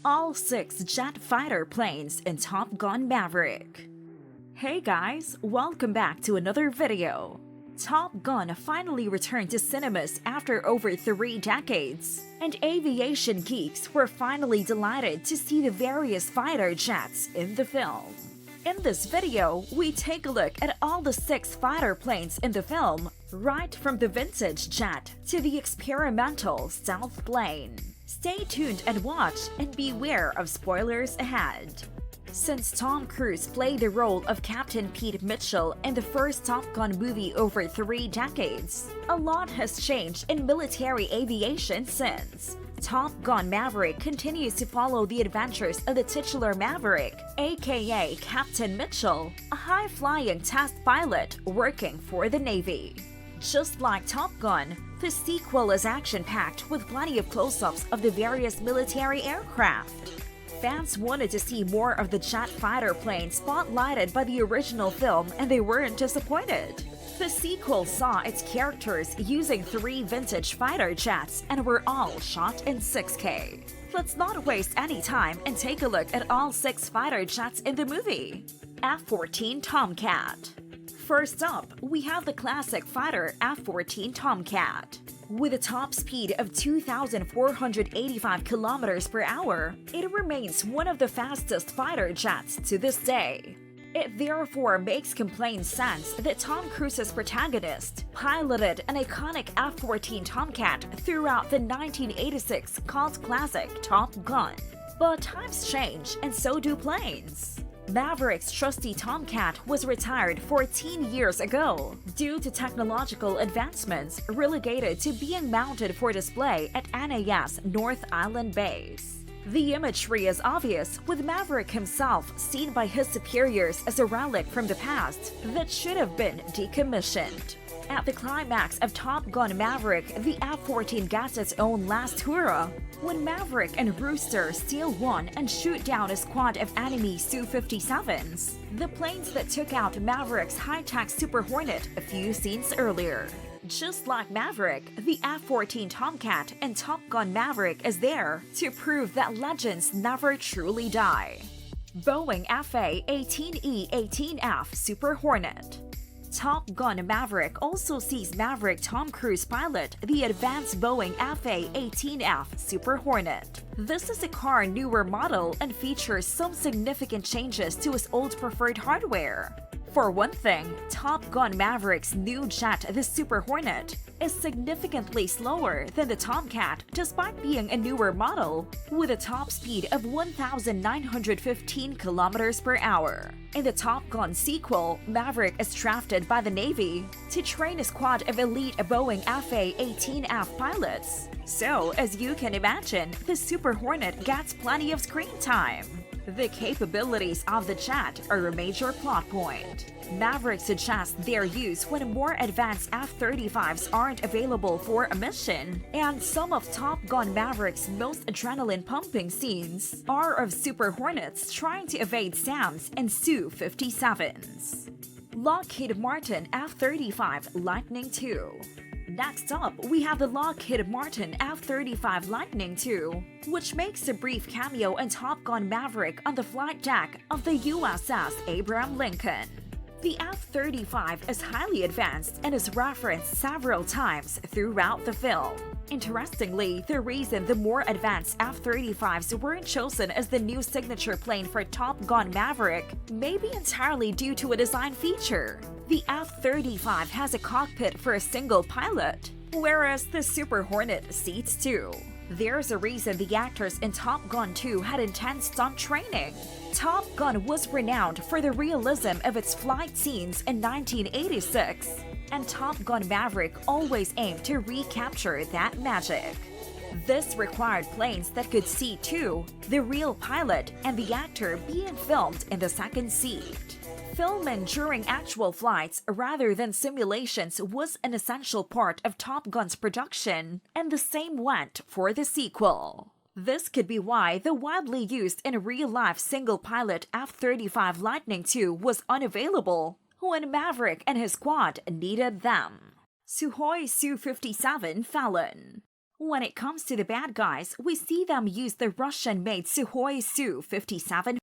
all 6 jet fighter planes in Top Gun Maverick. Hey guys, welcome back to another video. Top Gun finally returned to cinemas after over 3 decades, and aviation geeks were finally delighted to see the various fighter jets in the film. In this video, we take a look at all the 6 fighter planes in the film, right from the vintage jet to the experimental stealth plane. Stay tuned and watch, and beware of spoilers ahead. Since Tom Cruise played the role of Captain Pete Mitchell in the first Top Gun movie over 3 decades, a lot has changed in military aviation since. Top Gun Maverick continues to follow the adventures of the titular Maverick, aka Captain Mitchell, a high-flying test pilot working for the Navy. Just like Top Gun, the sequel is action-packed with plenty of close-ups of the various military aircraft. Fans wanted to see more of the jet fighter plane spotlighted by the original film, and they weren't disappointed. The sequel saw its characters using 3 vintage fighter jets and were all shot in 6K. Let's not waste any time and take a look at all 6 fighter jets in the movie. F14 Tomcat. First up, we have the classic fighter F14 Tomcat. With a top speed of 2,485 kilometers per hour, it remains one of the fastest fighter jets to this day. It therefore makes complete sense that Tom Cruise's protagonist piloted an iconic F-14 Tomcat throughout the 1986 cult classic Top Gun. But times change, and so do planes. Maverick's trusty Tomcat was retired 14 years ago due to technological advancements relegated to being mounted for display at NAS North Island Base. The imagery is obvious, with Maverick himself seen by his superiors as a relic from the past that should have been decommissioned. At the climax of Top Gun Maverick, the F-14 gets its own last hurrah when Maverick and Rooster steal one and shoot down a squad of enemy Su-57s, the planes that took out Maverick's high-tech Super Hornet a few scenes earlier. Just like Maverick, the F-14 Tomcat in Top Gun Maverick is there to prove that legends never truly die. Boeing FA-18E-18F Super Hornet. Top Gun Maverick also sees Maverick Tom Cruise pilot the advanced Boeing FA-18F Super Hornet. This is a car newer model and features some significant changes to its old preferred hardware. For one thing, Top Gun Maverick's new jet, the Super Hornet, is significantly slower than the Tomcat despite being a newer model, with a top speed of 1,915 kilometers per hour. In the Top Gun sequel, Maverick is drafted by the Navy to train a squad of elite Boeing FA-18F pilots. So, as you can imagine, the Super Hornet gets plenty of screen time. The capabilities of the jet are a major plot point. Maverick suggests their use when more advanced F-35s aren't available for a mission, and some of Top Gun Maverick's most adrenaline-pumping scenes are of Super Hornets trying to evade SAMs and Su-57s. Lockheed Martin F-35 Lightning II. Next up, we have the Lockheed Martin F-35 Lightning II, which makes a brief cameo in Top Gun Maverick on the flight deck of the USS Abraham Lincoln. The F-35 is highly advanced and is referenced several times throughout the film. Interestingly, the reason the more advanced F-35s weren't chosen as the new signature plane for Top Gun Maverick may be entirely due to a design feature. The F-35 has a cockpit for a single pilot, whereas the Super Hornet seats 2. There's a reason the actors in Top Gun 2 had intense stunt training. Top Gun was renowned for the realism of its flight scenes in 1986, and Top Gun Maverick always aimed to recapture that magic. This required planes that could see too, the real pilot and the actor being filmed in the second seat. Filming during actual flights rather than simulations was an essential part of Top Gun's production, and the same went for the sequel. This could be why the widely used in real-life single-pilot F-35 Lightning II was unavailable when Maverick and his squad needed them. Sukhoi Su-57 Fallon. When it comes to the bad guys, we see them use the Russian-made Sukhoi Su-57